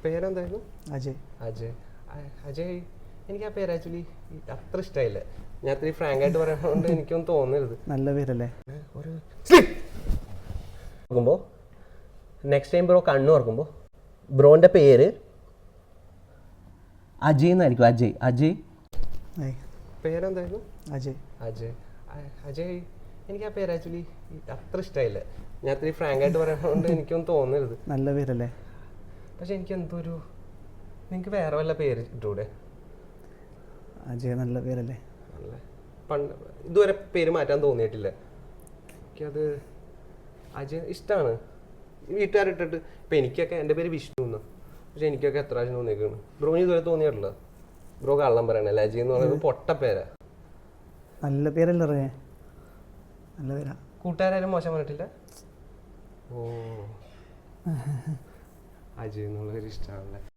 പേരെന്തായിരുന്നു? അജയ്. അജയ്. അജയ്, എനിക്ക് ആ പേര് ആക്ച്വലി അത്ര ഇഷ്ടമായില്ല. ഞാൻ അത്രയും ഫ്രാങ്ക് ആയിട്ട് പറയാനുകൊണ്ട് എനിക്കൊന്നും തോന്നരുത്. നല്ല പേരല്ലേ? ഒരു നോക്കുമ്പോൾ നെക്സ്റ്റ് ടൈം ബ്രോ കണ്ണു തുറക്കുമ്പോൾ ബ്രോൻ്റെ പേര് അജയ് എന്നായിരിക്കും. അജയ്. അജയ് പേരെന്തായിരുന്നു? അജയ്. അജയ്. അജയ്, എനിക്ക് ആ പേര് ആക്ച്വലി അത്ര ഇഷ്ടമായില്ല. ഞാൻ അത്രയും ഫ്രാങ്ക് ആയിട്ട് പറയാനുകൊണ്ട് എനിക്കൊന്നും തോന്നരുത്. നല്ല പേരല്ലേ? പക്ഷെ എനിക്ക് എന്തോ ഒരു നിങ്ങൾക്ക് വേറെ വല്ല പേര് ഇട്ടൂടെ? അജയ് നല്ല പേരല്ലേ? പണ്ട് ഇതുവരെ പേര് മാറ്റാൻ തോന്നിയിട്ടില്ല. എനിക്കത് അജയ് ഇഷ്ടമാണ്. വീട്ടുകാരിട്ടിട്ട് ഇപ്പം എനിക്കൊക്കെ എൻ്റെ പേര് വിഷ്ണു എന്ന്, പക്ഷെ എനിക്കൊക്കെ എത്ര പ്രാവശ്യം തോന്നിയേക്കാണ്. ബ്രോന് ഇതുവരെ തോന്നിയിട്ടില്ല? ബ്രോ കള്ളം പറയണല്ലേ? അജയ് എന്ന് പറയുന്നത് പൊട്ട പേരാ. നല്ല പേരല്ലേ? നല്ല പേരാ. കൂട്ടുകാരും മോശം പറഞ്ഞിട്ടില്ല? ഓ, അജയ് എന്നുള്ളൊരു ഇഷ്ടമാണല്ലേ?